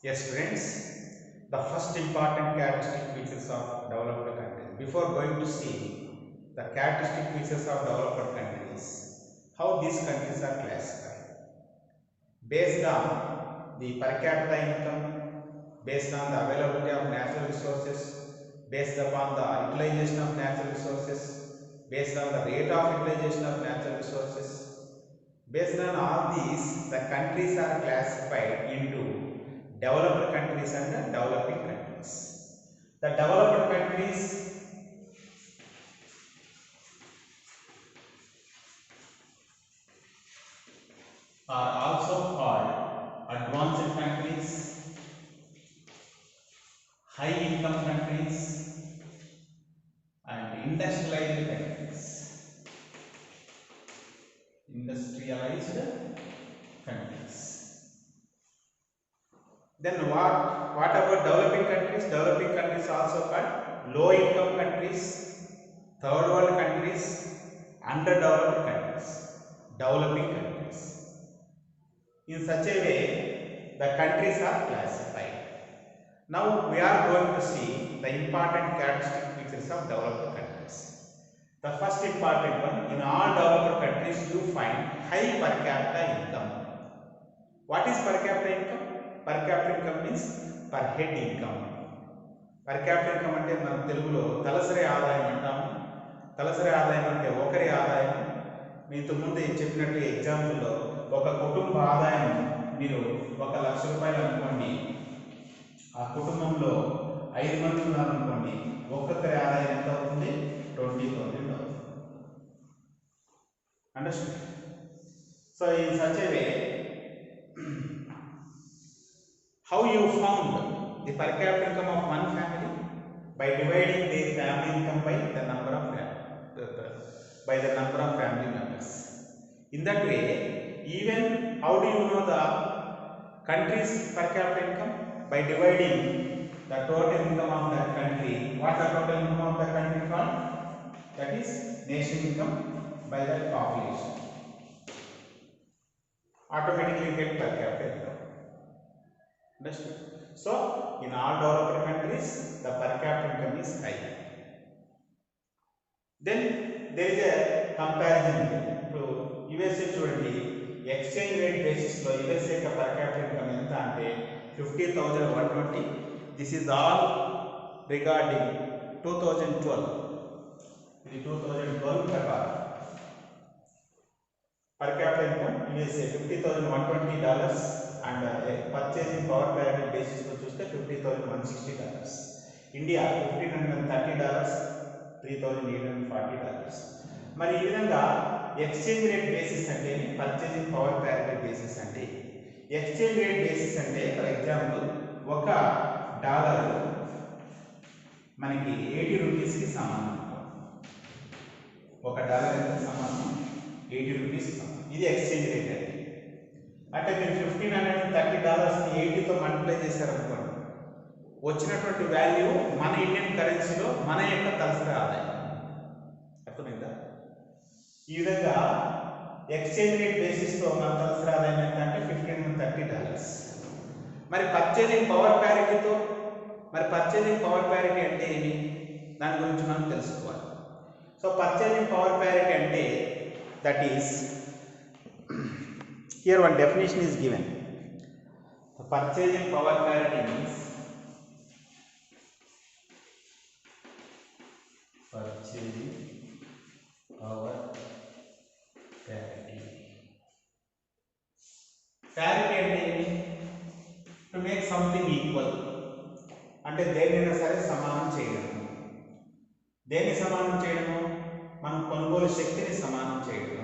Yes, friends, the first important characteristic features of developed countries. Before going to see the characteristic features of developed countries, how these countries are classified based on the per capita income, based on the availability of natural resources, based upon the utilization of natural resources, based on the rate of utilization of natural resources. Based on all these, the countries are classified into developed countries and developing countries. The developed countries are also called advanced countries, high income countries, and industrialized countries. Industrialized countries. Then what about developing countries? Developing countries also called low income countries, third world countries, underdeveloped countries, developing countries. In such a way, the countries are classified. Now we are going to see the important characteristic features of developed countries. The first important one, in all developed countries you find high per capita income. What is per capita income? Per capita income means per head income. Per capita income అంటే మనం తెలుగులో తలసరి ఆదాయం అంటాము. తలసరి ఆదాయం అంటే ఒకరి ఆదాయం. మీతో ముందు చెప్పినట్టు ఎగ్జాంపుల్లో ఒక కుటుంబ ఆదాయం మీరు 1 లక్ష రూపాయలు అనుకోండి. ఆ కుటుంబంలో 5 మంది ఉన్నారనుకోండి, ఒక్కొక్కరి ఆదాయం ఎంత అవుతుంది? 20,000 అవుతుంది. Understand? So in such a way, how you found the per capita income of one family? By dividing their family income by the number of family members. In that way, even how do you know the country's per capita income? By dividing the total income of that country. What the total income of the country called? That is nation income by that population. Automatically get per capita income. Understood? So in all developed countries, the per capita income is high. Then there is a comparison. ఇప్పుడు USA చూడండి, exchange rate basis లో USA యొక్క per capita income ఎంత అంటే 50,120. This is all regarding 2012. ఇది 2012 ప్రకారం per capita income USA $50,120 and purchasing power parity basis లో చూస్తే $50,160. ఇండియా $1,530, $3,840. మరి ఈ విధంగా ఎక్స్చేంజ్ రేట్ బేసిస్ అంటే పర్చేసింగ్ పవర్ ప్యారిటీ బేసిస్ అంటే. ఎక్స్చేంజ్ రేట్ బేసిస్ అంటే ఫర్ ఎగ్జాంపుల్ $1 మనకి 80 రూపీస్కి సమానం. $1 ఎంత సమానం? 80 రూపీస్. ఇది ఎక్స్చేంజ్ రేట్ అంటే. అంటే మీరు $1,530ని 80తో మల్టిప్లై చేశారనుకోండి, వచ్చినటువంటి వాల్యూ మన ఇండియన్ కరెన్సీలో మన యొక్క తలసరి ఆదాయం. అర్థమైందా? ఈ విధంగా ఎక్స్చేంజ్ రేట్ బేసిస్తో మన తలసరి ఆదాయం ఎంత అంటే $1,530. మరి పర్చేసింగ్ పవర్ ప్యారిటీతో, మరి పర్చేసింగ్ పవర్ ప్యారిటీ అంటే ఏమి? దాని గురించి మనం తెలుసుకోవాలి. సో పర్చేసింగ్ పవర్ ప్యారిటీ అంటే that is, here one definition is given. The purchasing power parity means purchasing power parity. Parity అంటే ఏమి? To make something equal. అంటే దేనినైనా సరే సమానం చేయడం. దేన్ని సమానం చేయడము? మనం కొనుగోలు శక్తిని సమానం చేయడం.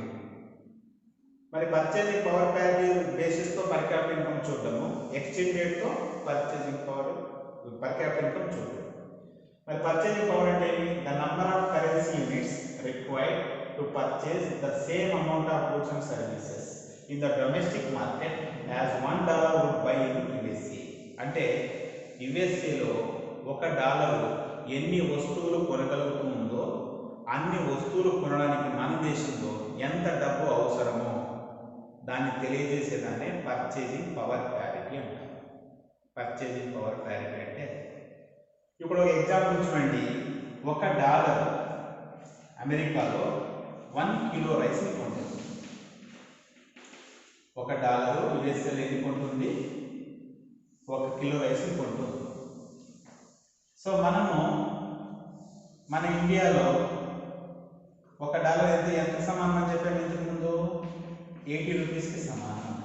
మరి పర్చేసింగ్ పవర్ ప్యారిటీ బేసిస్తో పర్ క్యాపిటల్ ఇన్కమ్ చూడటము, ఎక్స్చేంజ్ రేట్తో purchasing power per capital income చూడటం. మరి పర్చేసింగ్ పవర్ అంటే ఏమి? The number of currency units required to purchase the same amount of goods and services in the domestic market as $1 would buy in USA. అంటే యుఎస్ఏలో $1 ఎన్ని వస్తువులు కొనగలుగుతుందో అన్ని వస్తువులు కొనడానికి మన దేశంలో ఎంత డబ్బు అవసరమో దాన్ని తెలియజేసేదాన్ని పర్చేసింగ్ పవర్ ప్యారిటీ అంటారు. పర్చేజింగ్ పవర్ ప్యారిటీ అంటే. ఇప్పుడు ఒక ఎగ్జాంపుల్ చూడండి, $1 అమెరికాలో 1 కిలో రైస్ని కొంటుంది. $1 యుఎస్ఏలో ఎన్ని కొంటుంది? 1 కిలో రైస్ని కొంటుంది. సో మనము మన ఇండియాలో $1 అయితే ఎంత సమానం అని చెప్పాము ఇంతకు ముందు? 80 రూపీస్కి సమానం.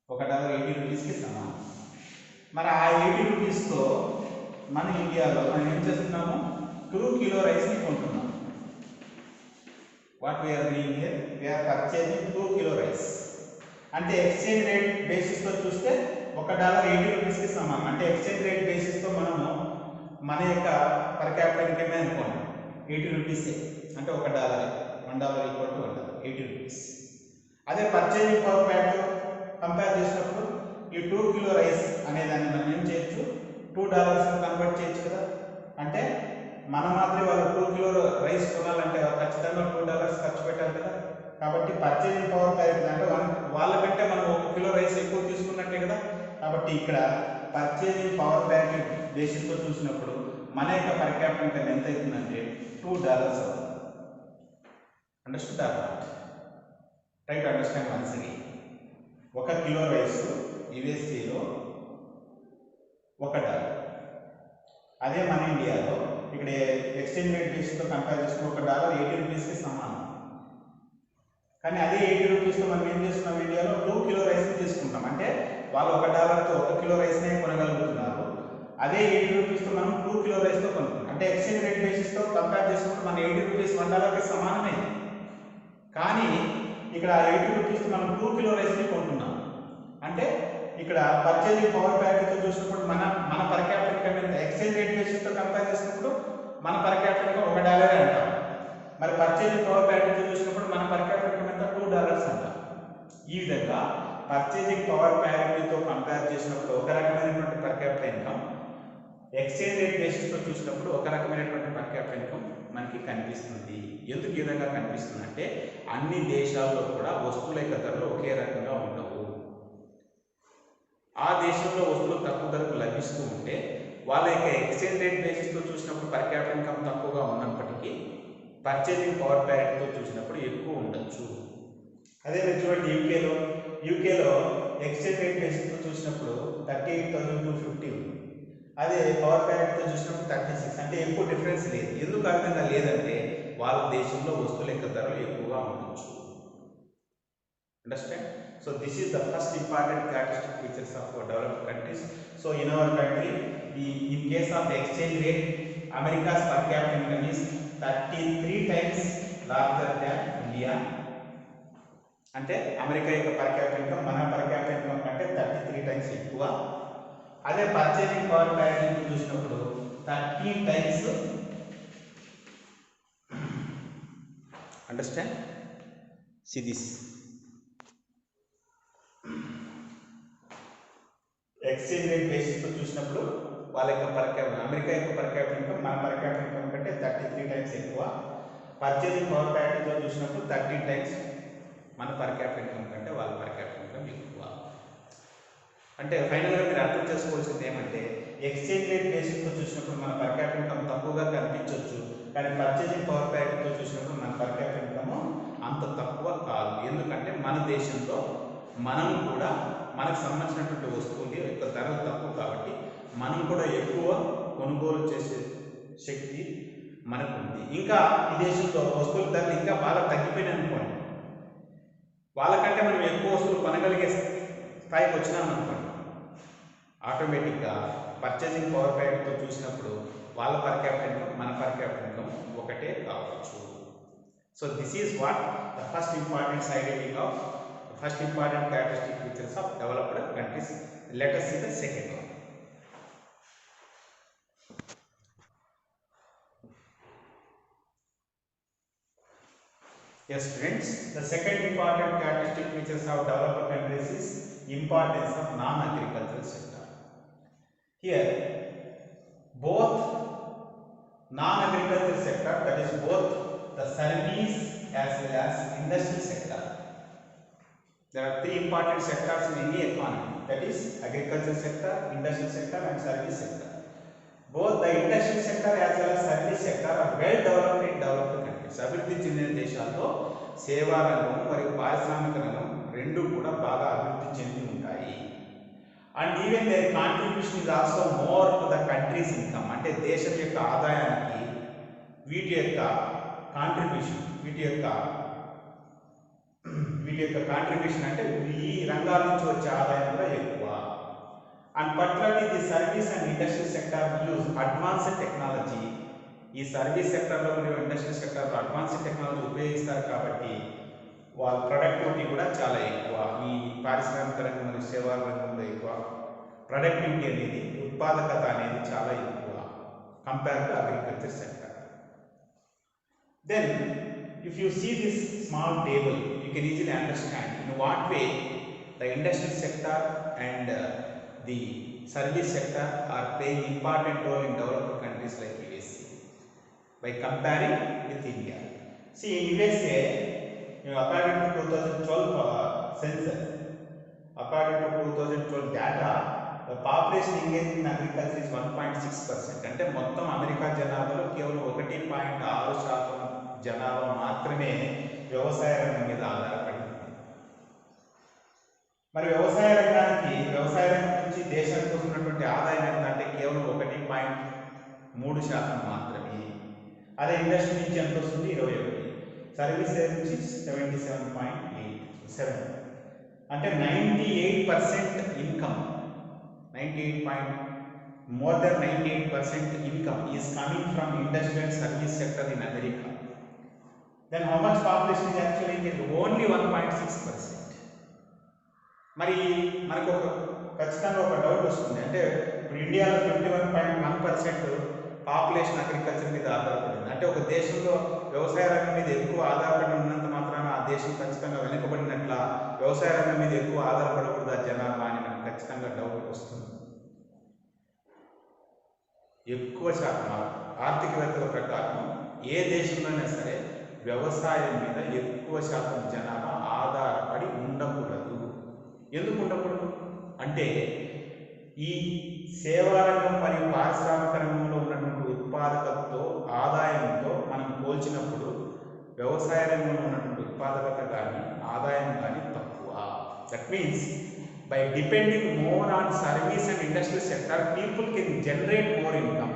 $1 80 రూపీస్కి సమానం. మరి ఆ 80 రూపీస్తో మన ఇండియాలో మనం ఏం చేస్తున్నాము? 2 కిలో రైస్ని కొంటున్నాం. What we're doing here? We're purchasing 2 kilo rice. అంటే ఎక్స్చేంజ్ రేట్ బేసిస్తో చూస్తే $1 80 రూపీస్కి సమానం. అంటే ఎక్స్చేంజ్ రేట్ బేసిస్తో మనము మన యొక్క పర్ క్యాపిటల్ ఇన్కమ్ అనుకోండి 80 రూపీసే. అంటే $1 ఈక్వల్ టు $1 80 రూపీస్. అదే పర్చేజింగ్ పవర్ ప్యాక్తో కంపేర్ చేసినప్పుడు ఈ 2 కిలో రైస్ అనేదాన్ని మనం ఏం చేయొచ్చు? $2 కన్వర్ట్ చేయొచ్చు కదా. అంటే మన మాత్రం వాళ్ళు 2 కిలో రైస్ కొనాలంటే ఖచ్చితంగా $2 ఖర్చు పెట్టాలి కదా. కాబట్టి పర్చేజింగ్ పవర్ ప్యారిటీ అంటే వాళ్ళకంటే మనం 1 కిలో రైస్ ఎక్కువ తీసుకున్నట్టే కదా. కాబట్టి ఇక్కడ పర్చేజింగ్ పవర్ ప్యారిటీ బేసిస్తో చూసినప్పుడు మన యొక్క పర్ క్యాపిటల్ ఇన్కమ్ ఎంత అవుతుందంటే $2 అవుతుంది. Understood or not? Try to understand once again. 1 kilo rice యుఎస్ఏలో $1. అదే మన ఇండియాలో ఇక్కడ ఎక్స్చేంజ్ రేట్ బేసిస్తో కంపేర్ చేసుకుని $1 80 రూపీస్కి సమానం. కానీ అదే 80 రూపీస్తో మనం ఏం చేస్తున్నాం? ఇండియాలో 2 కిలో రైస్ తీసుకుంటాం. అంటే వాళ్ళు $1తో 1 కిలో రైస్నే కొనగలుగుతున్నారు. అదే 80 రూపీస్తో మనం 2 కిలో రైస్తో కొనుక్కుంటాం. అంటే ఎక్స్చేంజ్ రేట్ బేసిస్తో కంపేర్ చేసుకుంటే మన 80 రూపీస్ $1కి సమానమే. కానీ ఇక్కడ 80 రూపీస్తో మనం 2 కిలో రైస్ని కొంటున్నాం. అంటే ఇక్కడ పర్చేజింగ్ పవర్ ప్యారిటీతో చూసినప్పుడు మన పర్ క్యాపిటల్ ఇన్కమ్ ఎంత? ఎక్స్చేంజ్ రేట్ బేసిస్తో కంపేర్ చేసినప్పుడు మన పర్ క్యాపిటల్ ఇన్కమ్ $1 అంటాం. మరి పర్చేజింగ్ పవర్ ప్యారిటీతో చూసినప్పుడు మన పర్ క్యాపిటల్ ఇన్కమ్ ఎంత? $2 అంటాం. ఈ విధంగా పర్చేజింగ్ పవర్ ప్యారిటీతో కంపేర్ చేసినప్పుడు ఒక రకమైనటువంటి per capital income, exchange rate బేసిస్తో చూసినప్పుడు ఒక రకమైనటువంటి పర్ క్యాపిటల్ ఇన్కమ్ మనకి కనిపిస్తుంది. ఎందుకు ఈ విధంగా కనిపిస్తుంది అంటే అన్ని దేశాల్లో కూడా వస్తువుల యొక్క ధరలు ఒకే రకంగా ఉండవు. ఆ దేశంలో వస్తువులు తక్కువ ధరకు లభిస్తూ ఉంటే వాళ్ళ యొక్క ఎక్స్చేంజ్ రేట్ బేసిస్తో చూసినప్పుడు పర్ క్యాపిటల్ ఇన్కమ్ తక్కువగా ఉన్నప్పటికీ పర్చేజింగ్ పవర్ ప్యారిటీతో చూసినప్పుడు ఎక్కువ ఉండొచ్చు. అదే మీరు చూడండి, యూకేలో ఎక్స్చేంజ్ రేట్ బేసిస్తో చూసినప్పుడు 38,250 ఉంది. అదే పవర్ ప్యారిటీతో చూసినప్పుడు 36. అంటే ఎక్కువ డిఫరెన్స్ లేదు. ఎందుకు ఆ విధంగా లేదంటే వాళ్ళ దేశంలో వస్తువుల యొక్క ధరలు ఎక్కువగా ఉండొచ్చు. Understand? So this is the first important characteristic features of developed countries. So in our country, in case of exchange rate, America's per capita income is 33 times larger than India. అంటే అమెరికా యొక్క per capital income మన per capital income కంటే 33 times ఎక్కువ. అదే purchasing power parity చూసినప్పుడు 13 times. Understand? See this. Exchange rate బేసిస్తో చూసినప్పుడు వాళ్ళ యొక్క పర్ క్యాపిటల్, అమెరికా యొక్క పర్ క్యాపిటల్ ఇన్కమ్ మన పర్ క్యాపిటల్ ఇన్కమ్ కంటే 33 టైమ్స్ ఎక్కువ. పర్చేజింగ్ పవర్ ప్యారిటీతో చూసినప్పుడు 13 టైమ్స్ మన పర్ క్యాపిటల్ ఇన్కమ్ కంటే వాళ్ళ పర్ క్యాపిటల్ ఇన్కమ్ ఎక్కువ. అంటే ఫైనల్గా మీరు అర్థం చేసుకోవాల్సింది ఏమంటే ఎక్స్చేంజ్ రేట్ బేసిస్తో చూసినప్పుడు మన పర్ క్యాపిటల్ ఇన్కమ్ తక్కువగా కనిపించవచ్చు. కానీ పర్చేజింగ్ పవర్ ప్యారిటీతో చూసినప్పుడు మన పర్ క్యాపిటల్ ఇన్కమ్ అంత తక్కువ కాదు. ఎందుకంటే మన దేశంలో మనం కూడా మనకు సంబంధించినటువంటి వస్తువుల యొక్క ధరలు తక్కువ కాబట్టి మనం కూడా ఎక్కువ కొనుగోలు చేసే శక్తి మనకు ఉంది. ఇంకా ఈ దేశంలో వస్తువుల ధరలు ఇంకా బాగా తగ్గిపోయినాయి అనుకోండి, వాళ్ళకంటే మనం ఎక్కువ వస్తువులు కొనగలిగే స్థాయికి వచ్చినాం అనుకోండి, ఆటోమేటిక్గా పర్చేజింగ్ పవర్ ప్యారిటీతో చూసినప్పుడు వాళ్ళ పర్ క్యాపిటల్ ఇన్కమ్ మన పర్ క్యాపిటల్ ఇన్కమ్ ఒకటే కావచ్చు. So this is what the first important side effect of first important characteristic features of developed countries. Let us see the second one. Yes students, the second important characteristic features of developed countries is importance of non-agricultural sector. Here both non-agricultural sector, that is both the service as well as industry sector, There are three important sectors in any economy, that is agriculture sector, industrial sector and service sector. Both the industrial sector as well as service sector are well developed in developed countries. అభివృద్ధి చెందిన దేశాల్లో సేవా రంగం మరియు పారిశ్రామిక రంగం రెండు కూడా బాగా అభివృద్ధి చెంది ఉంటాయి. And even there contribution is also more to the countries income. అంటే దేశం యొక్క ఆదాయానికి వీటి యొక్క కాంట్రిబ్యూషన్ అంటే ఈ రంగాల నుంచి వచ్చే ఆదాయం కూడా ఎక్కువ. And particularly the service and industrial sector use advanced technology. ఈ సర్వీస్ సెక్టర్లో మరియు ఇండస్ట్రియల్ సెక్టర్లో అడ్వాన్స్డ్ టెక్నాలజీ ఉపయోగిస్తారు కాబట్టి వాళ్ళ ప్రొడక్టివిటీ కూడా చాలా ఎక్కువ. ఈ పారిశ్రామిక రంగం మరియు సేవా రంగంలో ఎక్కువ ప్రొడక్టివిటీ అనేది, ఉత్పాదకత అనేది చాలా ఎక్కువ compare to agriculture sector. Then if you see this small table, you can easily understand in what way the industrial sector and the service sector are playing important role in developed countries like USA by comparing with India. See, in USA, according to 2012 census, according to 2012 data, the population engaged in agriculture is 1.6%. అంటే మొత్తం America జనాభాలో కేవలం 1.6% జనాభా మాత్రమే వ్యవసాయ రంగం మీద ఆధారపడి ఉంది. మరి వ్యవసాయ రంగం నుంచి దేశానికి వస్తున్నటువంటి ఆదాయం ఎంత అంటే కేవలం 1.3% మాత్రమే. అదే ఇండస్ట్రీ నుంచి ఎంత వస్తుంది? 21. సర్వీస్ నుంచి 77.87. అంటే 98% income, more than 98% income is coming from industrial service sector in America. Then how much population is actually engaged? Only 1.6%. మరి మనకు ఖచ్చితంగా ఒక డౌట్ వస్తుంది. అంటే ఇప్పుడు ఇండియాలో 51.1% పాపులేషన్ అగ్రికల్చర్ మీద ఆధారపడింది. అంటే ఒక దేశంలో వ్యవసాయ రంగం మీద ఎక్కువ ఆధారపడి ఉన్నంత మాత్రాన ఆ దేశం ఖచ్చితంగా వెనుకబడినట్ల, వ్యవసాయ రంగం మీద ఎక్కువ ఆధారపడకూడదు ఆ జనాభా అని మనకు ఖచ్చితంగా డౌట్ వస్తుంది. ఎక్కువ శాతం ఆర్థికవేత్తల ప్రకారం ఏ దేశంలోనే సరే వ్యవసాయం మీద ఎక్కువ శాతం జనాభా ఆధారపడి ఉండకూడదు. ఎందుకు ఉండకూడదు అంటే ఈ సేవా రంగం మరియు పారిశ్రామిక రంగంలో ఉన్నటువంటి ఉత్పాదకతతో, ఆదాయంతో మనం పోల్చినప్పుడు వ్యవసాయ రంగంలో ఉన్నటువంటి ఉత్పాదకత కానీ ఆదాయం కానీ తక్కువ. That means by depending more on service and industrial sector, people can generate more income,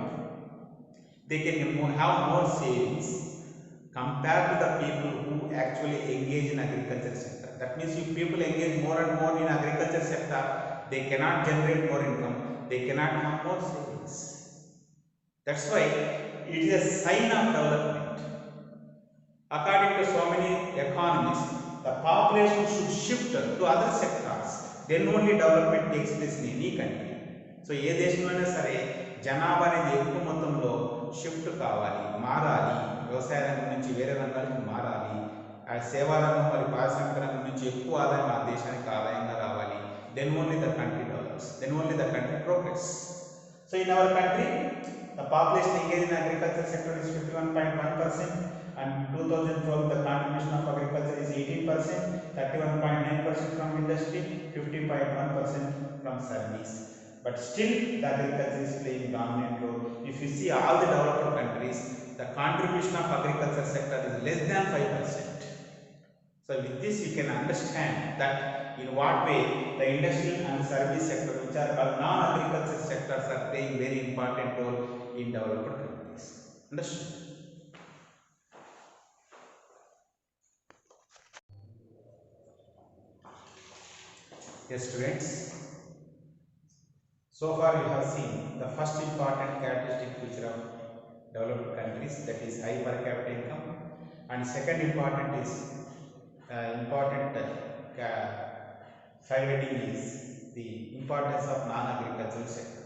they can have more savings compared to the people who actually engage in agriculture sector. That means if people engage more and more in agriculture sector, they cannot generate more income, they cannot have more savings. That's why it is a sign of development. According to so many economists, the population should shift to other sectors, then only development takes place in any country. So ఏ దేశంలోనే సరే జనాభా అనేది ఎక్కువ మొత్తంలో shift కావాలి, మారాలి, వ్యవసాయ రంగం నుంచి వేరే రంగాలకు మారాలి, ఆ సేవా రంగం మరియు పారిశ్రామిక రంగం నుంచి ఎక్కువ ఆదాయం ఆ దేశానికి ఆదాయంగా రావాలి. Then only the country develops, then only the country progress. So in our country the population engaged in agriculture sector is 51.1%, and 2012 the contribution of agriculture is 18%, 31.9% from industry, 50.1% from service. But still the agriculture is playing dominant role. If you see all the developed countries, the contribution of agriculture sector is less than 5%. So with this you can understand that in what way the industrial and service sector, which are called non-agriculture sectors, are playing very important role in developed countries. Understood? Yes, students. So far you have seen the first important characteristic feature of developed countries, that is high per capita income, and second important is side heading is the importance of non-agricultural sector.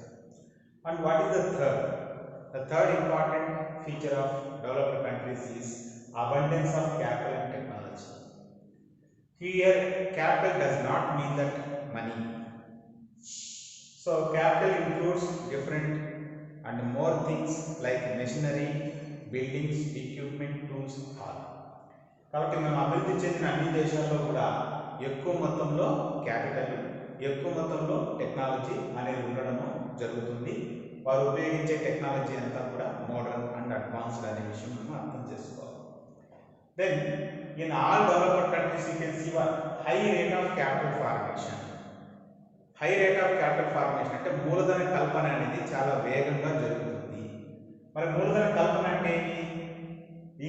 And what is the third? The third important feature of developed countries is abundance of capital and technology. Here capital does not mean that money. So capital includes different and more things like machinery, buildings, equipment, tools, all. కాబట్టి మనం అభివృద్ధి చెందిన అన్ని దేశాల్లో కూడా ఎక్కువ మొత్తంలో capital, ఎక్కువ మొత్తంలో టెక్నాలజీ అనేది ఉండడము జరుగుతుంది. వారు ఉపయోగించే టెక్నాలజీ అంతా కూడా మోడర్న్ అండ్ అడ్వాన్స్డ్ అనే విషయం మనం అర్థం చేసుకోవాలి. Then in all developed countries you can see high rate of capital formation. High rate of capital formation అంటే మూలధన కల్పన అనేది చాలా వేగంగా జరుగుతుంది. మరి మూలధన కల్పన అంటే ఏంటి?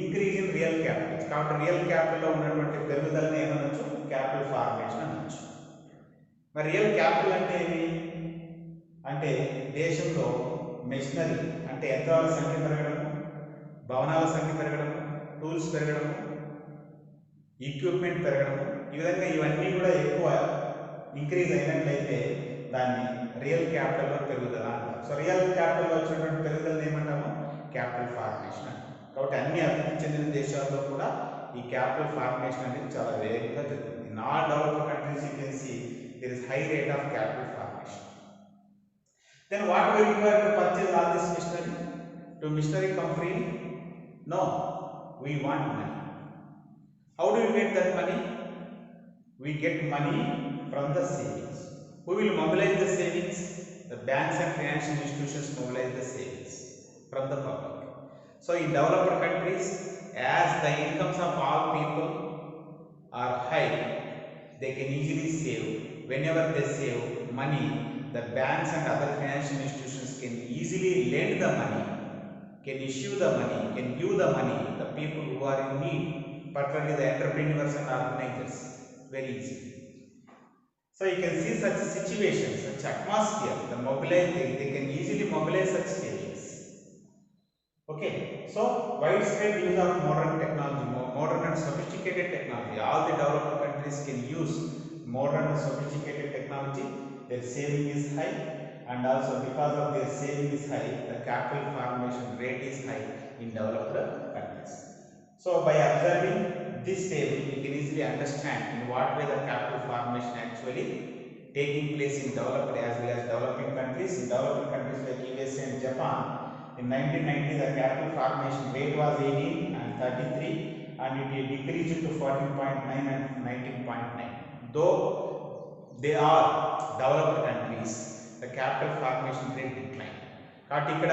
Increase in real capital. కాబట్టి రియల్ క్యాపిటల్లో ఉన్నటువంటి పెరుగుదలని ఏమనొచ్చు? క్యాపిటల్ ఫార్మేషన్ అనొచ్చు. మరి రియల్ క్యాపిటల్ అంటే ఏమి అంటే దేశంలో మెషినరీ అంటే యంత్రాల సంఖ్య పెరగడము, భవనాల సంఖ్య పెరగడము, టూల్స్ పెరగడము, ఈక్విప్మెంట్ పెరగడము, ఈ విధంగా ఇవన్నీ కూడా ఎక్కువ ఇంక్రీజ్ అయినట్లయితే దాన్ని రియల్ క్యాపిటల్లో పెరుగుదల అంటారు. సో రియల్ క్యాపిటల్లో వచ్చినటువంటి పెరుగుదలని ఏమంటాము? క్యాపిటల్ ఫార్మేషన్ అంటారు. కాబట్టి అన్ని అభివృద్ధి చెందిన దేశాల్లో కూడా ఈ క్యాపిటల్ ఫార్మేషన్ అనేది చాలా వేగంగా జరుగుతుంది. In all developed countries you can see there is high rate of capital formation. Then what we require to purchase all this machinery? To machinery come freely? No, we want money. How do we get that money? We get money from the savings. Who will mobilize the savings? The banks and financial institutions mobilize the savings from the public. So in developed countries, as the incomes of all people are high, they can easily save. Whenever they save money, the banks and other financial institutions can easily lend the money, can issue the money, can give the money to the people who are in need, particularly the entrepreneurs and organizers, very easily. So you can see such situations, such atmosphere, they can easily mobilize such savings. Okay, so widespread use of modern technology, modern and sophisticated technology. All the developed countries can use modern and sophisticated technology. Their saving is high, and also because of their saving is high, the capital formation rate is high in developed countries. So by observing this table, you can easily understand in what way the capital formation actually taking place in developed as well as developing countries. In developing countries like USA and Japan, in 1990 the capital formation rate was 18 and 33, and it decreased to 14.9 and 19.9. Though they are developed countries, the capital formation rate declined. కాబట్టి ఇక్కడ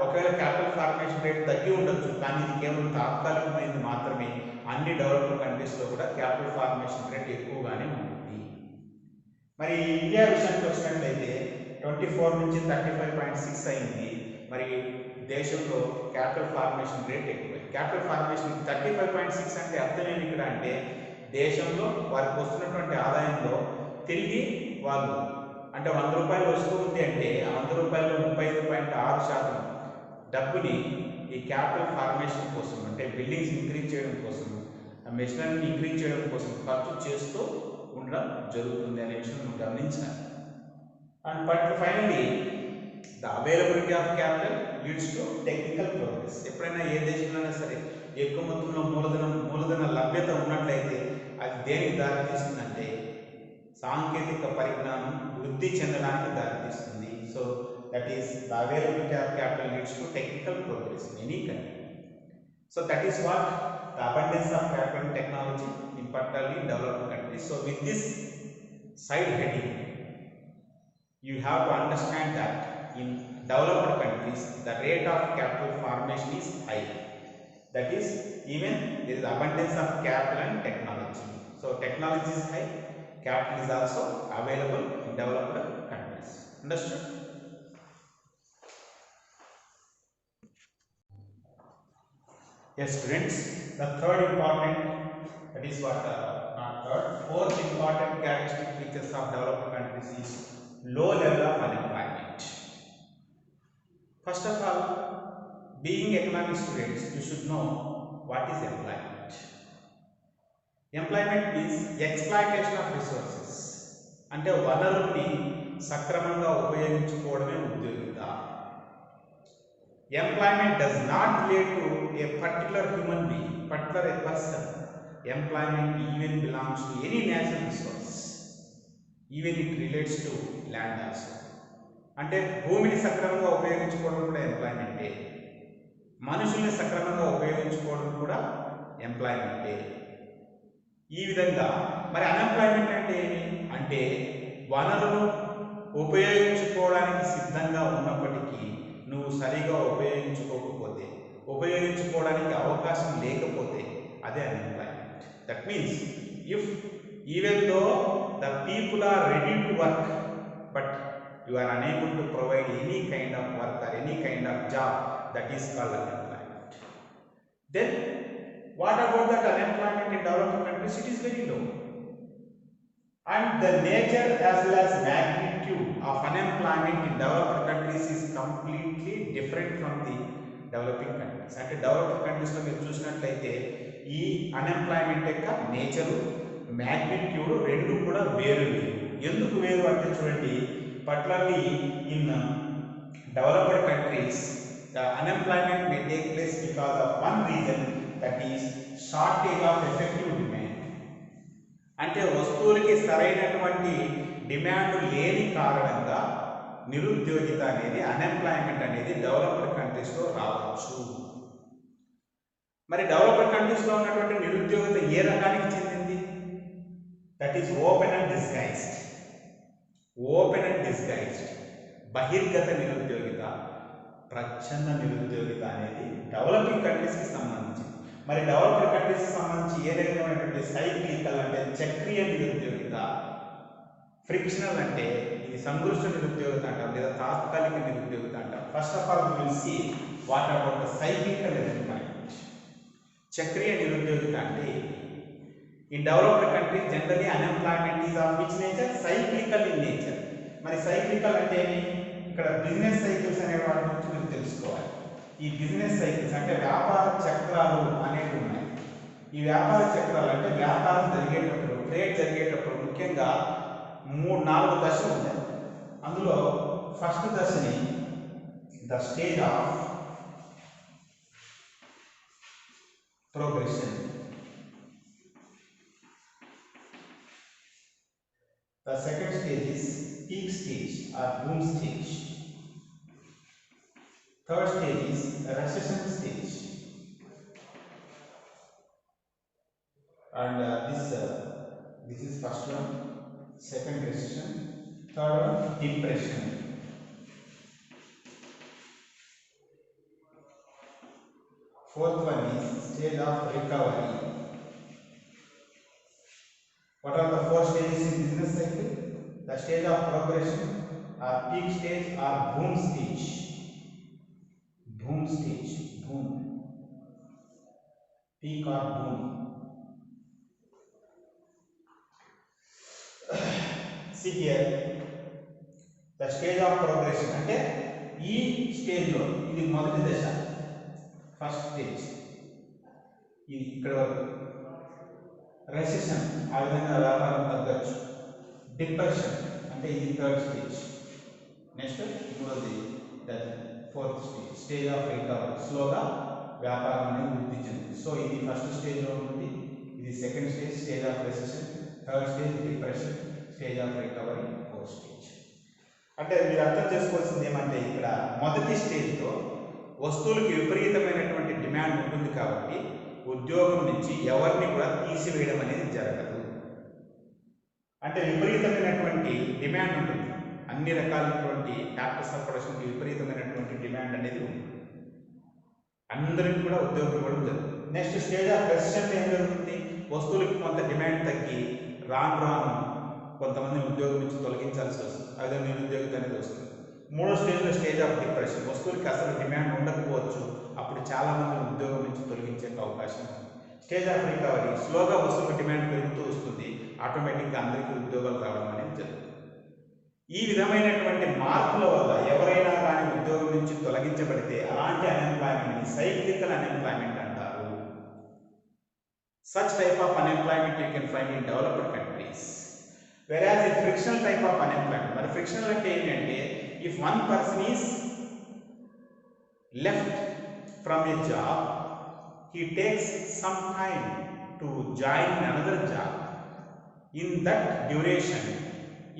ఒకవేళ capital formation rate తగ్గి ఉండొచ్చు, కానీ ఇది కేవలం తాత్కాలికమైనది మాత్రమే. అన్ని డెవలప్డ్ కంట్రీస్లో కూడా క్యాపిటల్ ఫార్మేషన్ రేట్ ఎక్కువగానే ఉంటుంది. మరి ఇండియా విషయానికి వచ్చినట్లయితే 24 నుంచి 35.6 అయింది. మరి దేశంలో క్యాపిటల్ ఫార్మేషన్ రేట్ ఎక్కువ. క్యాపిటల్ ఫార్మేషన్ 35.6 అంటే అర్థం ఏమి ఇక్కడ అంటే దేశంలో వారికి వస్తున్నటువంటి ఆదాయంలో తిరిగి వాళ్ళు అంటే 100 రూపాయలు వస్తూ ఉంది అంటే ఆ 100 రూపాయలు 35.6% డబ్బుని ఈ క్యాపిటల్ ఫార్మేషన్ కోసం అంటే బిల్డింగ్స్ ఇంక్రీజ్ చేయడం కోసం, మెషినరీని ఇంక్రీజ్ చేయడం కోసం ఖర్చు చేస్తూ ఉండడం జరుగుతుంది అనే విషయం మనం గమనించాలి. And but finally the availability of capital leads to technical progress. ఎప్పుడైనా ఏ దేశంలోనే సరే ఎక్కువ మొత్తంలో మూలధన లభ్యత ఉన్నట్లయితే అది దేనికి దారితీస్తుందంటే సాంకేతిక పరిజ్ఞానం వృద్ధి చెందడానికి దారితీస్తుంది. So that is the availability of capital leads to technical progress in any country. So that is what the abundance of capital technology in particularly developed countries. So with this side heading, you have to understand that in developed countries the rate of capital formation is high. That is, even there is abundance of capital and technology. So technology is high, capital is also available in developed countries. Understood? Yes, students, the third important, that is what not third, fourth important characteristic features of developed countries is low level of unemployment. First of all, being economic students, you should know what is employment. Employment means exploitation of resources. అంటే వనరుల్ని సక్రమంగా ఉపయోగించుకోవడమే ఉద్యోగిత. Employment does not relate to a particular human being, particular a person. Employment even belongs to any natural resource. Even it relates to land also. అంటే భూమిని సక్రమంగా ఉపయోగించుకోవడం కూడా ఎంప్లాయ్మెంటే, మనుషుల్ని సక్రమంగా ఉపయోగించుకోవడం కూడా ఎంప్లాయ్మెంటే. ఈ విధంగా మరి అన్ఎంప్లాయ్మెంట్ అంటే ఏమి అంటే వనరులు ఉపయోగించుకోవడానికి సిద్ధంగా ఉన్నప్పటికీ నువ్వు సరిగా ఉపయోగించుకోకపోతే, ఉపయోగించుకోవడానికి అవకాశం లేకపోతే అదే unemployment. That means if even though the people are ready to work but you are unable to provide any kind of work or any kind of job, that is called unemployment. Then what about that unemployment in developing countries? It is very low, and the nature as well as magnitude of unemployment in developed countries is completely different from the developing countries. అంటే developed కంట్రీస్లో మీరు చూసినట్లయితే ఈ unemployment యొక్క nature, magnitude రెండు కూడా వేరు వేరు. ఎందుకు వేరు అంటే చూడండి, particularly in developed countries the unemployment may take place because of one reason, that is shortage of effective demand. అంటే వస్తువులకి సరైనటువంటి డిమాండ్ లేని కారణంగా నిరుద్యోగిత అనేది, అన్ఎంప్లాయ్మెంట్ అనేది డెవలప్డ్ కంట్రీస్లో రావచ్చు. మరి డెవలప్డ్ కంట్రీస్లో ఉన్నటువంటి నిరుద్యోగిత ఏ రకానికి చెందింది? That is open and disguised. Open and disguised బహిర్గత నిరుద్యోగిత, ప్రచ్ఛన్న నిరుద్యోగిత అనేది డెవలపింగ్ కంట్రీస్కి సంబంధించింది. మరి డెవలప్డ్ కంట్రీస్కి సంబంధించి ఏ రకమైనటువంటి సైక్లికల్ అంటే చక్రీయ నిరుద్యోగిత, ఫ్రిక్షనల్ అంటే ఇది సంఘర్ష నిరుద్యోగిత అంటాం, లేదా తాత్కాలిక నిరుద్యోగిత అంటాం. First of all we will see what about the cyclical unemployment. చక్రీయ నిరుద్యోగిత అంటే in developed countries generally unemployment is of which nature? Cyclical in nature. మరి సైక్లికల్ అంటే ఇక్కడ బిజినెస్ సైకిల్స్ అనే వాటి గురించి మీరు తెలుసుకోవాలి. ఈ బిజినెస్ సైకిల్స్ అంటే వ్యాపార చక్రాలు అనేవి ఉన్నాయి. ఈ వ్యాపార చక్రాలు అంటే వ్యాపారం జరిగేటప్పుడు, ట్రేడ్ జరిగేటప్పుడు ముఖ్యంగా 3-4 దశలు ఉంటాయి. అందులో ఫస్ట్ దశని the stage of progression, the second stage is peak stage or boom stage, third stage is recession stage, and this is first one, second recession, third one depression, fourth one is stage of recovery. What are the 4 stages in business cycle? The stage of progression or peak stage or boom stage. Boom stage, boom, peak or boom. See here, the stage of progression అంటే ఈ stage లో ఇది మొదటి దశ, first stage, ఇది ఇక్కడ వరకు. Recession ఆ విధంగా వ్యాపారం తగ్గచ్చు. డిప్రెషన్ అంటే ఇది థర్డ్ స్టేజ్. నెక్స్ట్ మూడోది fourth stage, stage of recovery, స్లోగా వ్యాపారం అనేది వృద్ధి చెందింది. సో ఇది ఫస్ట్ స్టేజ్లో ఉంటుంది, ఇది second stage, stage of recession, third stage depression, stage of recovery, fourth stage. అంటే మీరు అర్థం చేసుకోవాల్సింది ఏమంటే ఇక్కడ మొదటి స్టేజ్లో వస్తువులకి విపరీతమైనటువంటి డిమాండ్ ఉంటుంది కాబట్టి ఉద్యోగం నుంచి ఎవరిని కూడా తీసివేయడం అనేది జరగదు. అంటే విపరీతమైనటువంటి డిమాండ్ ఉంటుంది, అన్ని రకాలైనటువంటి డాక్టర్స్ ఆఫ్ ప్రొడక్షన్కి విపరీతమైనటువంటి డిమాండ్ అనేది ఉంటుంది, అందరికి కూడా ఉద్యోగం ఇవ్వడం జరుగుతుంది. నెక్స్ట్ స్టేజ్ ఆఫ్ రెసెషన్ ఏం జరుగుతుంది? వస్తువులకి కొంత డిమాండ్ తగ్గి రాను రాను కొంతమంది ఉద్యోగం నుంచి తొలగించాల్సి వస్తుంది, అదే నిరుద్యోగిత అనేది వస్తుంది. మూడో స్టేజ్లో స్టేజ్ ఆఫ్ డిప్రెషన్, వస్తువులకి అసలు డిమాండ్ ఉండకపోవచ్చు, అప్పుడు చాలామంది ఉద్యోగం నుంచి తొలగించే అవకాశం ఉంది. స్టేజ్ ఆఫ్ రికవరీ, స్లోగా వస్తువుల డిమాండ్ పెరుగుతూ వస్తుంది, ఆటోమేటిక్గా అందరికీ ఉద్యోగాలు రావడం అనేది జరుగుతుంది. ఈ విధమైనటువంటి మార్పుల వల్ల ఎవరైనా కానీ ఉద్యోగం నుంచి తొలగించబడితే అలాంటి అన్ఎంప్లాయ్మెంట్ని సైక్లికల్ అన్ఎంప్లాయ్మెంట్ అంటారు. Such type of unemployment you can find in developed countries. Whereas in frictional type of unemployment, మరి ఫ్రిక్షనల్ అంటే ఏంటంటే if one person is left from a job, he takes some time to join another job. In that duration,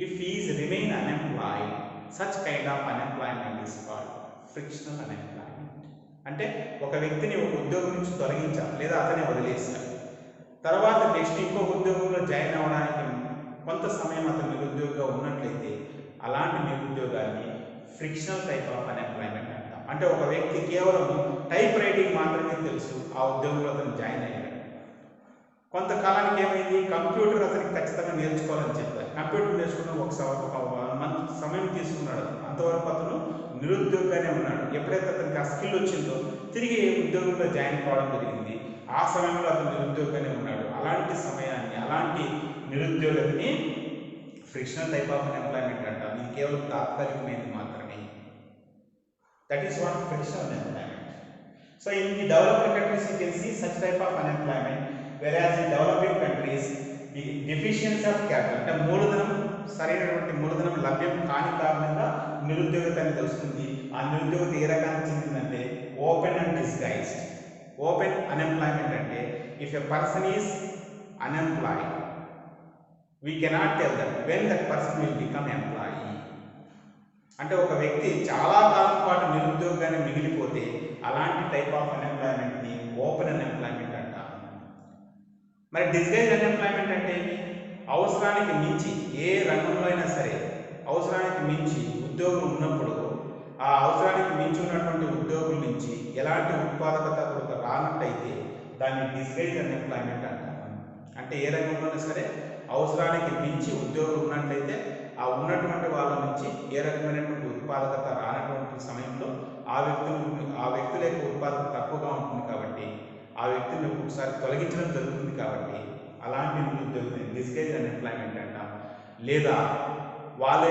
if he is remain unemployed, such kind of unemployment is called frictional unemployment. అంటే ఒక వ్యక్తిని ఒక ఉద్యోగం నుంచి తొలగించాలి లేదా అతనే వదిలేస్తారు, తర్వాత నెక్స్ట్ ఇంకో ఉద్యోగంలో జాయిన్ అవ్వడానికి కొంత సమయం అతను నిరుద్యోగిగా ఉన్నట్లయితే అలాంటి నిరుద్యోగాన్ని ఫ్రిక్షనల్ టైప్ ఆఫ్ అన్ఎంప్లాయ్మెంట్ అంటాం. అంటే ఒక వ్యక్తి కేవలం టైప్ రైటింగ్ మాత్రమే తెలుసు, ఆ ఉద్యోగంలో అతను జాయిన్ అయ్యాడు. కొంతకాలానికి ఏమైంది, కంప్యూటర్ అతనికి ఖచ్చితంగా నేర్చుకోవాలని చెప్పారు. కంప్యూటర్ నేర్చుకున్న ఒక మంత్ సమయం తీసుకున్నాడు, అంతవరకు అతను నిరుద్యోగిగానే ఉన్నాడు. ఎప్పుడైతే అతనికి ఆ స్కిల్ వచ్చిందో తిరిగి ఉద్యోగంలో జాయిన్ కావడం జరిగింది. ఆ సమయంలో అతను నిరుద్యోగిగానే ఉన్నాడు. అలాంటి సమయాన్ని, అలాంటి నిరుద్యోగాన్ని ఫ్రిక్షనల్ టైప్ ఆఫ్ అన్ఎంప్లాయ్మెంట్ అంటాం. ఇది కేవలం తాత్కాలికమైనది మాత్రమే. That is what frictional unemployment. So in the developed countries you can see such type of unemployment, whereas in developing countries the deficiency of capital అంటే మూలధనం, సరైనటువంటి మూలధనం లభ్యం కాని కారణంగా నిరుద్యోగత అనేది వస్తుంది. ఆ నిరుద్యోగత ఏ రకానికి చెందిందంటే open and disguised. Open unemployment అంటే if a person is unemployed we cannot tell that when that person will become employee. అంటే ఒక వ్యక్తి చాలా కాలం పాటు నిరుద్యోగాన్ని మిగిలిపోతే అలాంటి టైప్ ఆఫ్ అన్ఎంప్లాయ్మెంట్ ని ఓపెన్ అన్ఎంప్లాయ్మెంట్ అంటారు. మరి డిస్గైజ్ అన్ఎంప్లాయ్మెంట్ అంటే ఏంటి? అవసరానికి మించి, ఏ రంగంలో అయినా సరే అవసరానికి మించి ఉద్యోగం ఉన్నప్పుడు ఆ అవసరానికి మించి ఉన్నటువంటి ఉద్యోగుల నుంచి ఎలాంటి ఉత్పాదకత కూడా రానట్టయితే దాన్ని డిస్గైజ్ అన్ఎంప్లాయ్మెంట్ అంటారు. అంటే ఏ రంగంలోనైనా సరే అవసరానికి మించి ఉద్యోగులు ఉన్నట్లయితే ఆ ఉన్నటువంటి వాళ్ళ నుంచి ఏ రకమైనటువంటి ఉత్పాదకత రానటువంటి సమయంలో ఆ వ్యక్తుల యొక్క ఉత్పాదకత తక్కువగా ఉంటుంది కాబట్టి ఆ వ్యక్తిని ఒకసారి తొలగించడం జరుగుతుంది. కాబట్టి అలాంటి నిరుద్యోగిని డిస్గైజ్ అన్ఎంప్లాయ్మెంట్ అంటాం. లేదా వాళ్ళు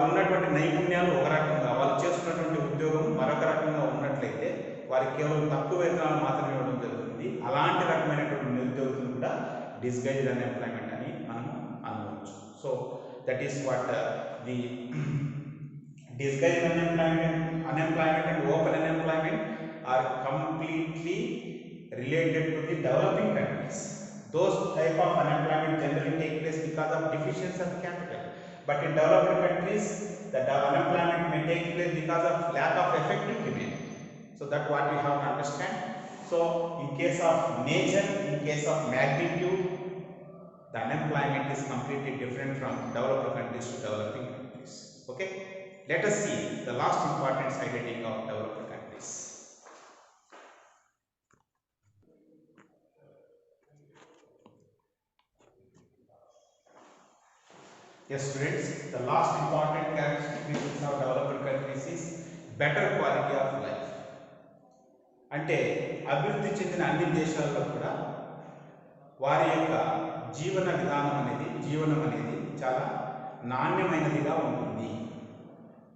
ఉన్నటువంటి నైపుణ్యాలు ఒక రకంగా, వాళ్ళు చేస్తున్నటువంటి ఉద్యోగం మరొక రకంగా ఉన్నట్లయితే వారికి కేవలం తక్కువ వేతనాలు మాత్రమే ఇవ్వడం జరుగుతుంది. అలాంటి రకమైనటువంటి నిరుద్యోగులు కూడా డిస్గైజ్ అన్ఎంప్లాయ్మెంట్ అని మనం అనవచ్చు. So that is what the disguised unemployment and open unemployment are completely related to the developing countries. Those type of unemployment generally take place because of deficiency of capital, but in developed countries the unemployment may take place because of lack of effective demand. So that what we have to understand. So in case of nature, in case of magnitude, the unemployment is completely different from developed countries to developing countries. Okay, let us see the last important side heading of developed countries. Yes students, the last important characteristic of developed countries is better quality of life. అంటే అభివృద్ధి చెందిన అన్ని దేశాల్లో కూడా వారి యొక్క జీవనం అనేది చాలా నాణ్యమైనదిగా ఉంటుంది.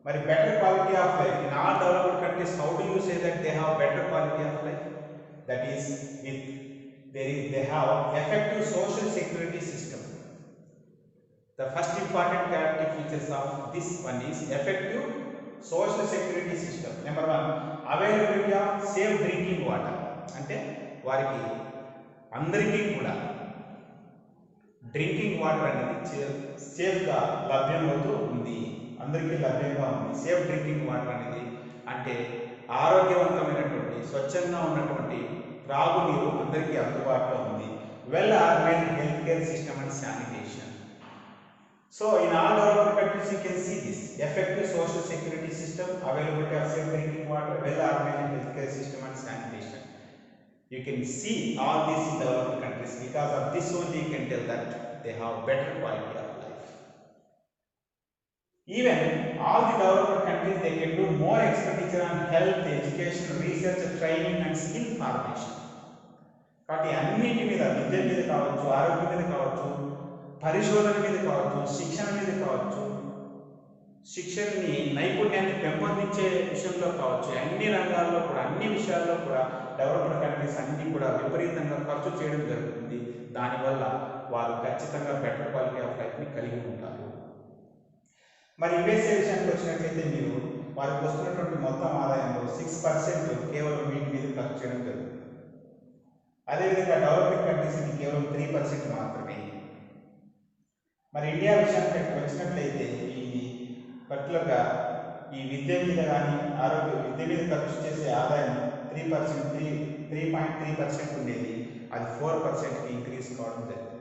మరి better quality of life in all developed countries, how do you say that they have better quality of life? That is with they have effective social security system. The first important characteristic features of this one is effective social security system. Number 1, availability of safe drinking water. అంటే వారికి అందరికీ కూడా drinking water అనేది సేఫ్గా లభ్యమవుతూ ఉంది, అందరికీ లభ్యంగా ఉంది. Safe drinking water అనేది అంటే ఆరోగ్యవంతమైనటువంటి స్వచ్ఛంగా ఉన్నటువంటి త్రాగునీరు అందరికీ అందుబాటులో ఉంది. Well organised health care system and sanitation. So in all developed countries you can see this effective social security system, availability of safe drinking water, well organized healthcare system and sanitation. You can see all these in developed countries. Because of this only you can tell that they have better quality of life. Even all the developed countries, they can do more expenditure on health, education, research, training and skill formation. కాబట్టి అన్నిటి మీద, విద్య మీద కావచ్చు, ఆరోగ్యం మీద కావచ్చు, పరిశోధన మీద కావచ్చు, శిక్షణ మీద కావచ్చు, శిక్షణని నైపుణ్యాన్ని పెంపొందించే విషయంలో కావచ్చు, అన్ని రంగాల్లో కూడా, అన్ని విషయాల్లో కూడా డెవలప్డ్ కంట్రీస్ అన్ని కూడా విపరీతంగా ఖర్చు చేయడం జరుగుతుంది. దానివల్ల వారు ఖచ్చితంగా బెటర్ క్వాలిటీ ఆఫ్ లైఫ్ని కలిగి ఉంటారు. మరి యుఎస్ఏ విషయానికి వచ్చినట్లయితే మీరు వారికి వస్తున్నటువంటి మొత్తం ఆదాయంలో 6% కేవలం వీటి మీద ఖర్చు చేయడం జరుగుతుంది. అదేవిధంగా డెవలపింగ్ కంట్రీస్ ఇది కేవలం 3% మాత్రమే. మరి ఇండియా విషయానికి వచ్చినట్లయితే ఇది పర్టికులర్గా ఈ విద్య మీద కానీ విద్య మీద ఖర్చు చేసే ఆదాయం 3.3% ఉండేది. అది 4% ఇంక్రీజ్ కావడం జరిగింది.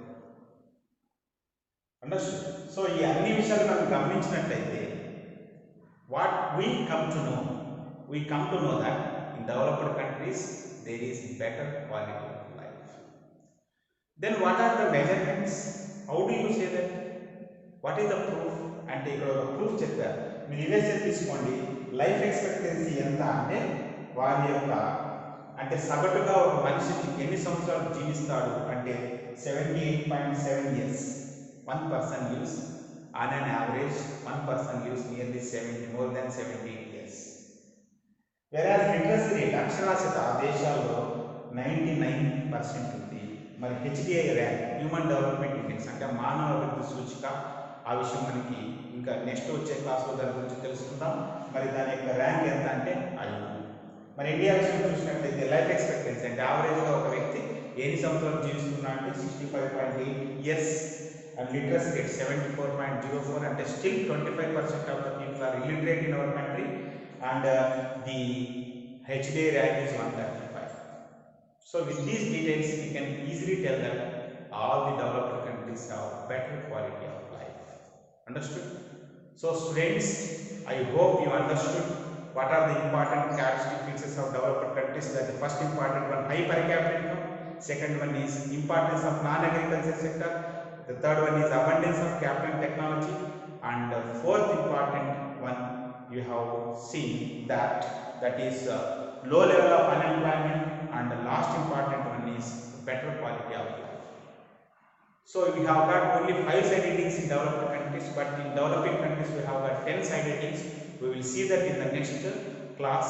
అండర్స్టూడ్. సో ఈ అన్ని విషయాలు మనం గమనించినట్లయితే what we come to know that in developed countries there is better quality of life. Then what are the measurements? How do you say that? What is the proof? అంటే ఇక్కడ ఒక proof చెప్పారు. మీరు యుఎస్ఏ తీసుకోండి, life expectancy ఎంత అంటే వారి యొక్క అంటే సగటుగా ఒక మనిషికి ఎన్ని సంవత్సరాలు జీవిస్తాడు అంటే 78.7 years. 1 person lives on an average, 1 person lives nearly more than 78 years. Whereas literacy rate అక్షరాస్యత ఆ దేశాల్లో 99% ఉంది. మరి HDI rank human development index అంటే మానవ అభివృద్ధి సూచిక, ఆ విషయం మనకి ఇంకా నెక్స్ట్ వచ్చే క్లాస్లో దాని గురించి తెలుసుకుందాం. మరి దాని యొక్క ర్యాంక్ ఎంత అంటే 5. మరి ఇండియా విషయం చూసినట్లయితే లైఫ్ ఎక్స్పెక్టెన్సీ అంటే యావరేజ్గా ఒక వ్యక్తి ఎన్ని సంవత్సరాలు జీవిస్తున్నా అంటే 65.8 years. And literacy rate 74.04 and still 25% of the people are illiterate in our country, and the HDA rank is 135. So with these details we can easily tell that all the developed countries have better quality of life. Understood? So students, I hope you understood what are the important characteristic features of developed countries. That the first important one, high per capita income. Second one is importance of non-agricultural sector. The third one is abundance of capital and technology, and the fourth important one you have seen that is low level of unemployment, and the last important one is better quality of life. So we have got only 5 side headings in developed countries, but in developing countries we have got 10 side headings. We will see that in the next class,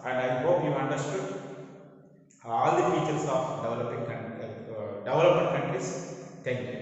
and I hope you understood all the features of developed countries. Thank you.